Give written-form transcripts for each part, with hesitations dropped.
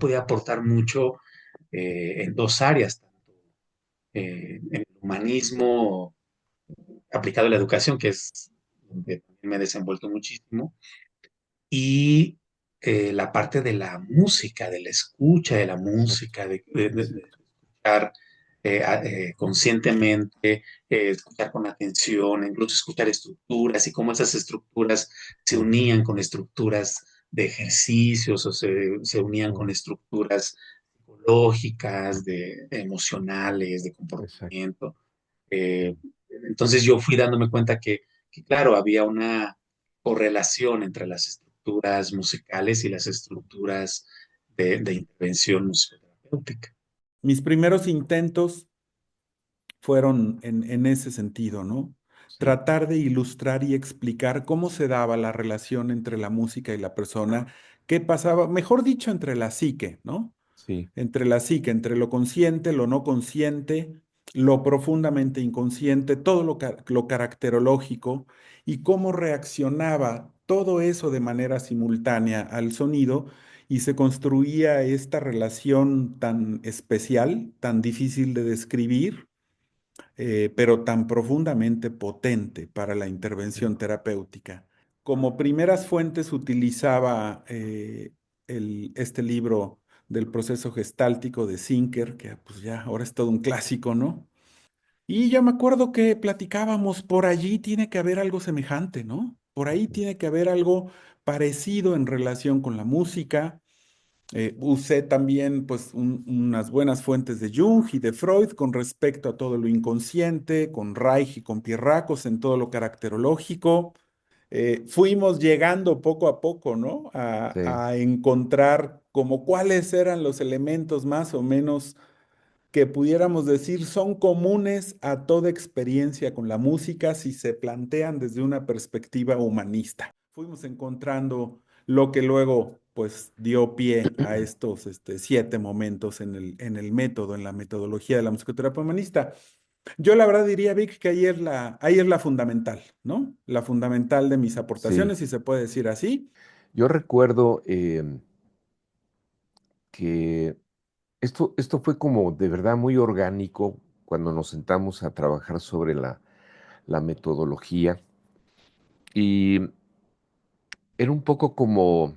podía aportar mucho en dos áreas, tanto en el humanismo aplicado a la educación, que es donde también me he desenvuelto muchísimo, y la parte de la música, de la escucha de la Exacto, música, de exacto. escuchar conscientemente, escuchar con atención, incluso escuchar estructuras y cómo esas estructuras se Mm, unían con estructuras de ejercicios o se unían con mm, estructuras psicológicas, emocionales, de exacto. comportamiento. Eh, entonces yo fui dándome cuenta que, claro, había una correlación entre las estructuras musicales y las estructuras de intervención musicoterapéutica. Mis primeros intentos fueron en ese sentido, ¿no? Sí, Tratar de ilustrar y explicar cómo se daba la relación entre la música y la persona, qué pasaba, mejor dicho, entre la psique, ¿no? sí, Entre la psique, entre lo consciente, lo no consciente, lo profundamente inconsciente, todo lo caracterológico y cómo reaccionaba todo eso de manera simultánea al sonido y se construía esta relación tan especial, tan difícil de describir, pero tan profundamente potente para la sí, intervención terapéutica. Como primeras fuentes utilizaba este libro del proceso gestáltico de Zinker, que pues ya ahora es todo un clásico, ¿no? Y ya me acuerdo que platicábamos, por allí tiene que haber algo semejante, ¿no? Por ahí tiene que haber algo parecido en relación con la música. Usé también pues unas buenas fuentes de Jung y de Freud con respecto a todo lo inconsciente, con Reich y con Pierracos en todo lo caracterológico. Fuimos llegando poco a poco, ¿no? sí. A encontrar como cuáles eran los elementos más o menos que pudiéramos decir son comunes a toda experiencia con la música si se plantean desde una perspectiva humanista. Fuimos encontrando lo que luego pues dio pie a estos 7 momentos en el método, en la metodología de la musicoterapia humanista. Yo la verdad diría, Vic, que ahí es la fundamental, ¿no? La fundamental de mis Sí, aportaciones, si se puede decir así. yo recuerdo que esto fue como de verdad muy orgánico cuando nos sentamos a trabajar sobre la metodología y era un poco como,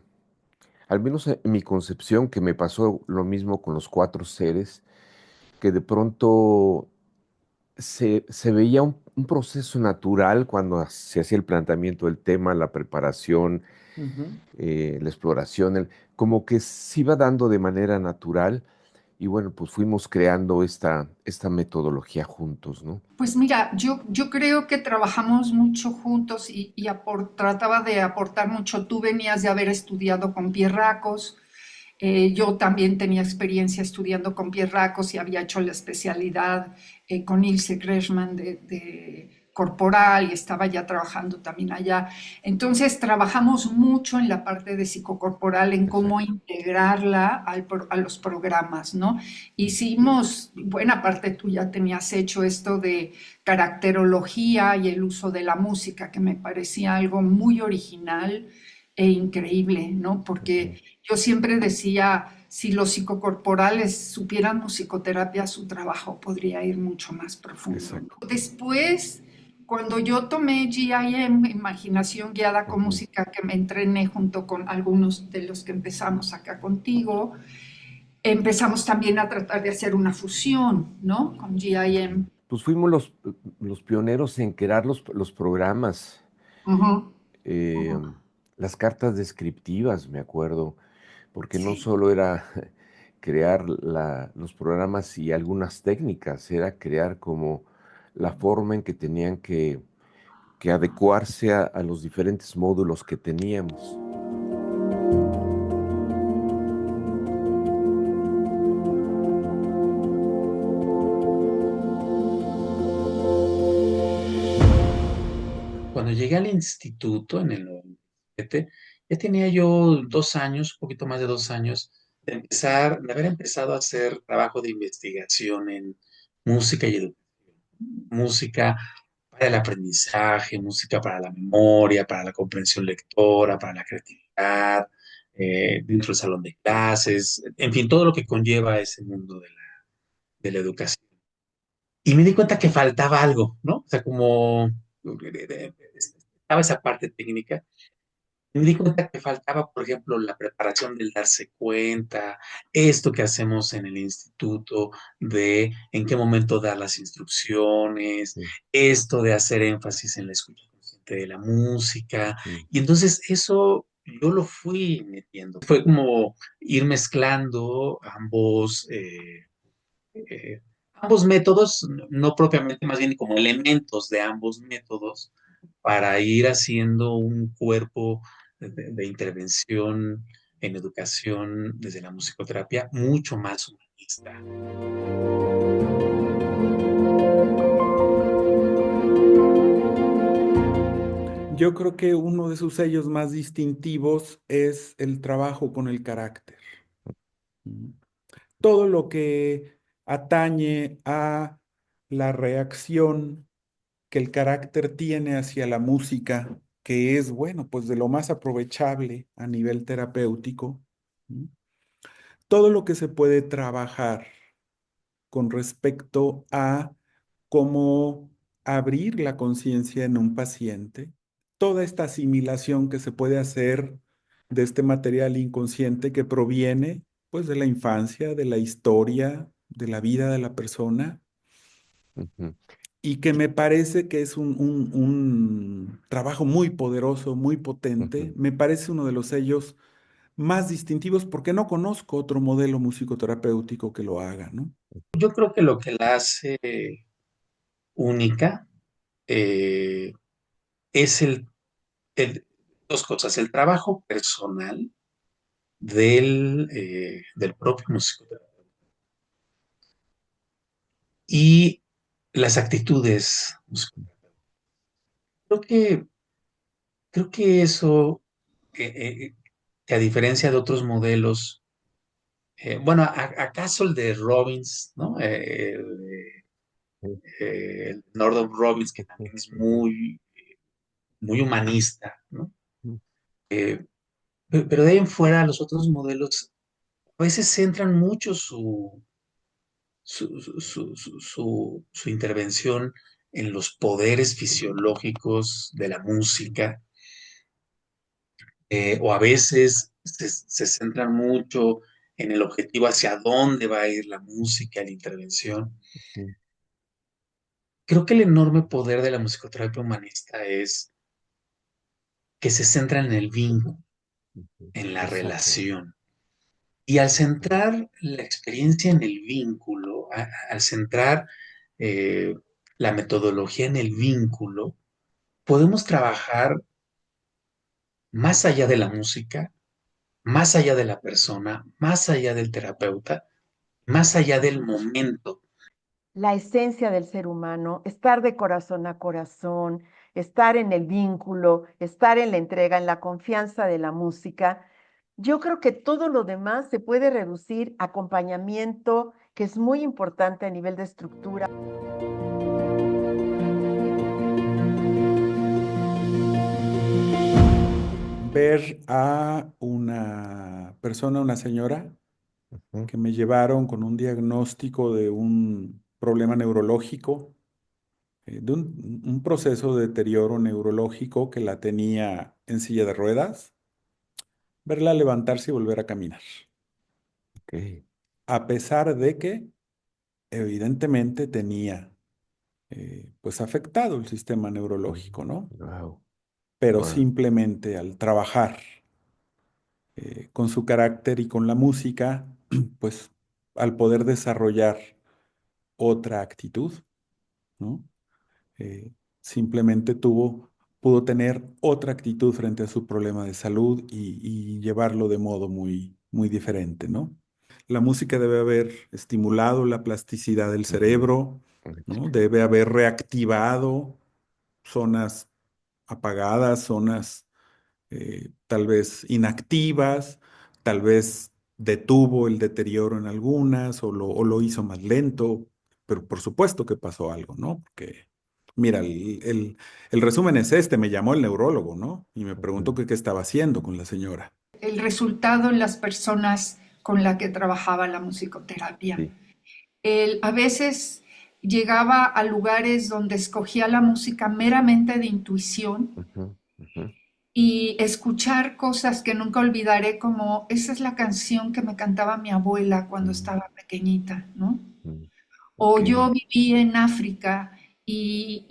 al menos en mi concepción, que me pasó lo mismo con los cuatro seres, que de pronto se veía un proceso natural cuando se hacía el planteamiento del tema, la preparación, Ujú. la exploración, como que se iba dando de manera natural y bueno, pues fuimos creando esta metodología juntos, ¿no? Pues mira, yo creo que trabajamos mucho juntos y trataba de aportar mucho. Tú venías de haber estudiado con Pierracos, yo también tenía experiencia estudiando con Pierracos y había hecho la especialidad con Ilse Greshman de corporal y estaba ya trabajando también allá. Entonces trabajamos mucho en la parte de psicocorporal, en cómo Exacto. integrarla a los programas, ¿no? Hicimos, buena parte tú ya tenías hecho esto de caracterología y el uso de la música, que me parecía algo muy original e increíble, ¿no? Ujú. Porque yo siempre decía, si los psicocorporales supieran musicoterapia, su trabajo podría ir mucho más profundo, ¿no? Exacto. Después, cuando yo tomé GIM, Imaginación Guiada con Ujú. Música, que me entrené junto con algunos de los que empezamos acá contigo, empezamos también a tratar de hacer una fusión, ¿no? Con GIM. Pues fuimos los pioneros en crear los programas, Uh -huh. eh, las cartas descriptivas, me acuerdo, porque no Sí. solo era crear los programas y algunas técnicas, era crear como la forma en que tenían que adecuarse a los diferentes módulos que teníamos. Cuando llegué al instituto en el 97, ya tenía yo 2 años, un poquito más de 2 años, de haber empezado a hacer trabajo de investigación en música y educación. Música para el aprendizaje, música para la memoria, para la comprensión lectora, para la creatividad, dentro del salón de clases, en fin, todo lo que conlleva ese mundo de la educación. Y me di cuenta que faltaba algo, ¿no? O sea, como estaba esa parte técnica. Me di cuenta que faltaba, por ejemplo, la preparación del darse cuenta, esto que hacemos en el instituto, de en qué momento dar las instrucciones, Sí, esto de hacer énfasis en la escucha consciente de la música. ujú, Y entonces eso yo lo fui metiendo. Fue como ir mezclando eh, ambos métodos, no propiamente, más bien como elementos de ambos métodos, para ir haciendo un cuerpo de intervención en educación desde la musicoterapia mucho más humanista. Yo creo que uno de sus sellos más distintivos es el trabajo con el carácter. Mm. Todo lo que atañe a la reacción que el carácter tiene hacia la música, que es, bueno, pues de lo más aprovechable a nivel terapéutico. ¿Mm? Todo lo que se puede trabajar con respecto a cómo abrir la conciencia en un paciente, toda esta asimilación que se puede hacer de este material inconsciente que proviene pues de la infancia, de la historia, de la vida de la persona, ujú, y que me parece que es un trabajo muy poderoso, muy potente. ujú. Me parece uno de los sellos más distintivos porque no conozco otro modelo musicoterapéutico que lo haga, ¿no? Yo creo que lo que la hace única eh, es dos cosas, el trabajo personal del propio musicoterapeuta y las actitudes musicoterapéuticas. Creo que, creo que eso, eh, eh, que a diferencia de otros modelos, bueno, acaso el de Robbins, ¿no? Sí, El Northrop Robbins, que sí, también es ujú, muy humanista, ¿no? ujú, Pero de ahí en fuera, los otros modelos a veces centran mucho su intervención en los poderes fisiológicos de la música, o a veces se centran mucho en el objetivo hacia dónde va a ir la música, la intervención. ujú, Creo que el enorme poder de la musicoterapia humanista es que se centra en el vínculo, ujú. en la Exacto, relación. Y al exacto. centrar la experiencia en el vínculo, al centrar eh, la metodología en el vínculo, podemos trabajar más allá de la música, más allá de la persona, más allá del terapeuta, más allá del momento. La esencia del ser humano, estar de corazón a corazón, estar en el vínculo, estar en la entrega, en la confianza de la música. Yo creo que todo lo demás se puede reducir a acompañamiento, que es muy importante a nivel de estructura. Ver a una persona, una señora, Ujú, que me llevaron con un diagnóstico de un problema neurológico, de un proceso de deterioro neurológico que la tenía en silla de ruedas, verla levantarse y volver a caminar, ok. a pesar de que evidentemente tenía pues afectado el sistema neurológico, ¿no? Wow, Pero wow. simplemente al trabajar con su carácter y con la música, pues al poder desarrollar otra actitud, ¿no? Eh, simplemente pudo tener otra actitud frente a su problema de salud y llevarlo de modo muy, muy diferente, ¿no? La música debe haber estimulado la plasticidad del Ujú, cerebro, ¿no? Debe haber reactivado zonas apagadas, zonas tal vez inactivas, tal vez detuvo el deterioro en algunas o lo hizo más lento, pero por supuesto que pasó algo, ¿no? Porque, mira, el resumen es este, me llamó el neurólogo, ¿no? Y me preguntó ujú, que qué estaba haciendo con la señora. el resultado en las personas con las que trabajaba la musicoterapia. Sí. A veces llegaba a lugares donde escogía la música meramente de intuición Ujú, ujú, y escuchar cosas que nunca olvidaré, como esa es la canción que me cantaba mi abuela cuando mm, estaba pequeñita, ¿no? mm. O Ok. yo viví en África y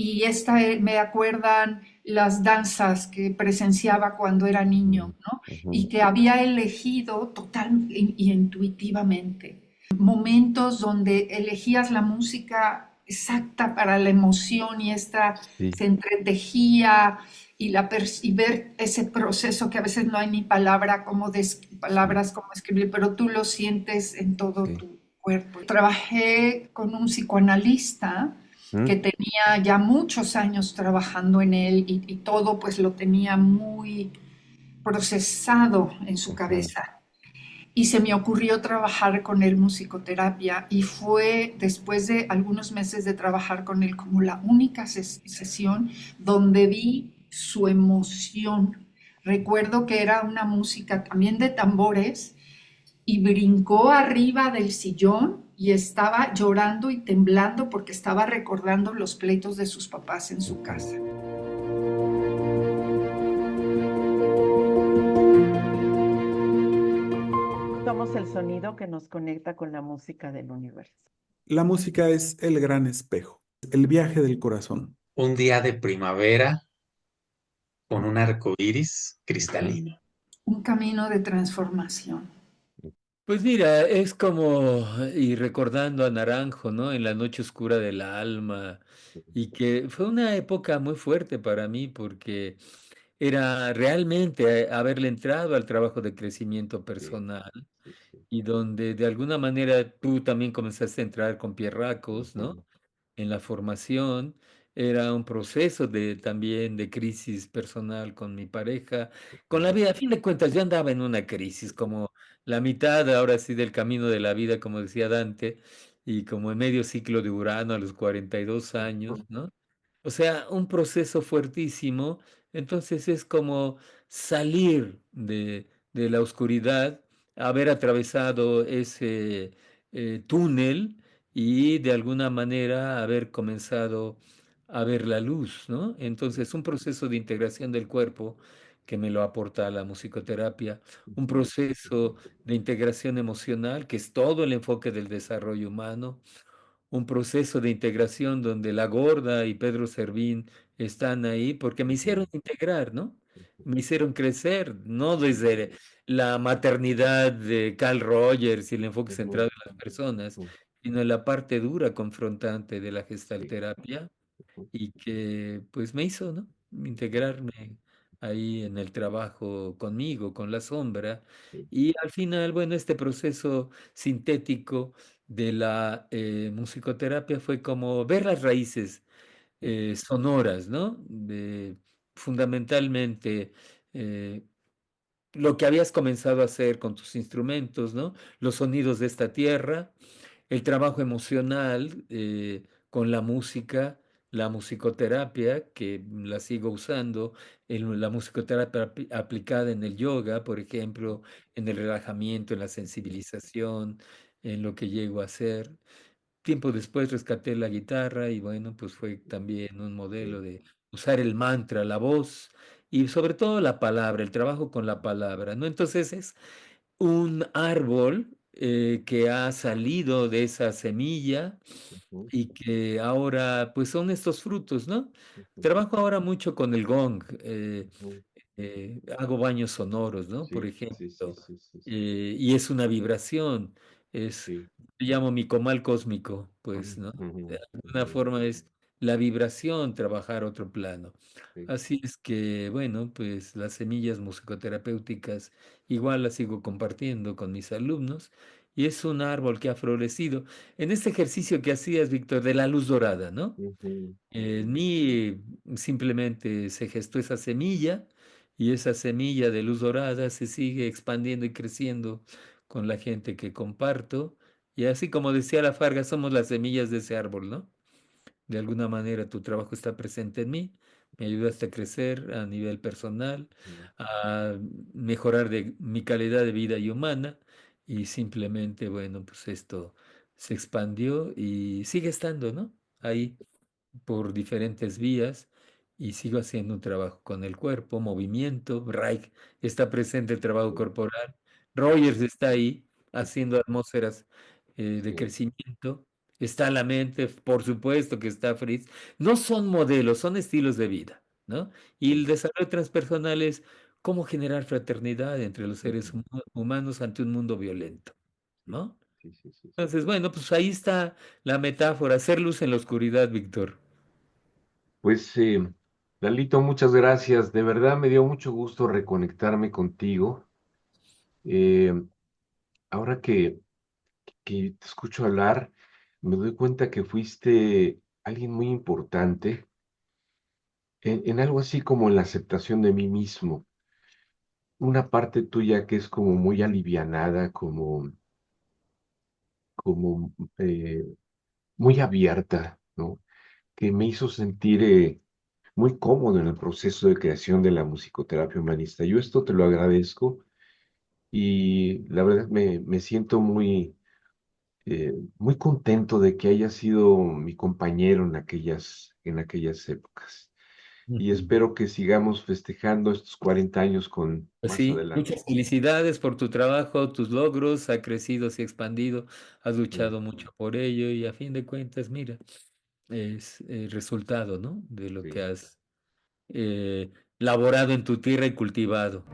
me acuerdan las danzas que presenciaba cuando era Ujú, niño, ¿no? ujú, Y que había elegido total y intuitivamente. Momentos donde elegías la música exacta para la emoción y esta sí, se entretejía y ver ese proceso que a veces no hay ni sí, palabras como escribir, pero tú lo sientes en todo sí. tu cuerpo. Trabajé con un psicoanalista que Mm, tenía ya muchos años trabajando en él y todo pues lo tenía muy procesado en su ujú, cabeza. Y se me ocurrió trabajar con él musicoterapia y fue después de algunos meses de trabajar con él como la única sesión donde vi su emoción. Recuerdo que era una música también de tambores y brincó arriba del sillón y estaba llorando y temblando porque estaba recordando los pleitos de sus papás en su ujú. casa. Somos el sonido que nos conecta con la música del universo. La música es el gran espejo, el viaje del corazón. Un día de primavera con un arco iris Ujú, cristalino. Un camino de transformación. Pues mira, es como y recordando a Naranjo, ¿no? En la noche oscura del alma, y que fue una época muy fuerte para mí porque era realmente haberle entrado al trabajo de crecimiento sí, personal sí, sí. y donde de alguna manera tú también comenzaste a entrar con Pierracos, ¿no? Ujú, En la formación. Era un proceso de también de crisis personal con mi pareja, con la ujú, vida. A fin de cuentas, yo andaba en una crisis, como la mitad ahora sí del camino de la vida, como decía Dante, y como en medio ciclo de Urano a los 42 años, ujú, ¿no? O sea, un proceso fuertísimo. Entonces es como salir de la oscuridad, haber atravesado ese túnel y de alguna manera haber comenzado a ver la luz, ¿no? Entonces, un proceso de integración del cuerpo que me lo aporta la musicoterapia, un ujú, proceso de integración emocional que es todo el enfoque del desarrollo humano, un proceso de integración donde La Gorda y Pedro Servín están ahí porque me hicieron ujú, integrar, ¿no? ujú, Me hicieron crecer, no desde ujú, la maternidad de Carl Rogers y el enfoque ujú, centrado en las personas, ujú. sino en la parte dura, confrontante de la Sí, gestalterapia ujú, y que pues me hizo, ¿no? Integrarme ahí en el trabajo conmigo, con la sombra. sí, Y al final, bueno, este proceso sintético de la musicoterapia fue como ver las raíces sí, sonoras, ¿no? Fundamentalmente eh, lo que habías comenzado a hacer con tus instrumentos, ¿no? Los sonidos de esta tierra, el trabajo emocional con la música, la musicoterapia, que la sigo usando, la musicoterapia aplicada en el yoga, por ejemplo, en el relajamiento, en la sensibilización, en lo que llego a hacer. Tiempo después rescaté la guitarra y bueno, pues fue también un modelo sí, de usar el mantra, la voz y sobre todo la palabra, el trabajo con la palabra, ¿no? Entonces es un árbol que ha salido de esa semilla ujú, y que ahora pues son estos frutos, ¿no? ujú, Trabajo ahora mucho con el gong, ujú. hago baños sonoros, ¿no? Por Sí, sí, sí, ejemplo, sí, sí, sí, y es una vibración, es, sí. llamo mi comal cósmico, pues, Ujú, ¿no? De ujú, alguna ujú, forma es la vibración, trabajar otro plano. sí, Así es que, bueno, pues las semillas musicoterapéuticas igual las sigo compartiendo con mis alumnos y es un árbol que ha florecido en este ejercicio que hacías, Víctor, de la luz dorada, ¿no? ujú, En mí simplemente se gestó esa semilla y esa semilla de luz dorada se sigue expandiendo y creciendo con la gente que comparto. Y así como decía la Farga, somos las semillas de ese árbol, ¿no? De alguna manera tu trabajo está presente en mí, me ayudaste a crecer a nivel personal, Mm, a mejorar mi calidad de vida y humana, y simplemente, bueno, pues esto se expandió y sigue estando, ¿no? Ahí por diferentes vías y sigo haciendo un trabajo con el cuerpo, movimiento. Reich está presente el trabajo sí, corporal. Rogers está ahí sí, haciendo atmósferas de sí, crecimiento. Está la mente, por supuesto que está Fritz. No son modelos, son estilos de vida, ¿no? Y el sí, desarrollo transpersonal es cómo generar fraternidad entre los seres ujú, humanos ante un mundo violento, sí, ¿no? sí, sí, sí, sí. Entonces, bueno, pues ahí está la metáfora, hacer luz en la oscuridad, Víctor. Pues, Lalito, muchas gracias. De verdad me dio mucho gusto reconectarme contigo. Eh, ahora que te escucho hablar, me doy cuenta que fuiste alguien muy importante en algo así como en la aceptación de mí mismo. Una parte tuya que es como muy alivianada, como muy abierta, ¿no? Que me hizo sentir muy cómodo en el proceso de creación de la musicoterapia humanista. Yo esto te lo agradezco y la verdad me siento muy contento de que hayas sido mi compañero en aquellas épocas. Y Ujú. espero que sigamos festejando estos 40 años con Pues más sí, adelante. muchas felicidades por tu trabajo, tus logros, ha crecido, se ha expandido, has Sí, luchado mucho por ello y a fin de cuentas, mira, es el resultado, ¿no? De lo que sí. has laborado en tu tierra y cultivado.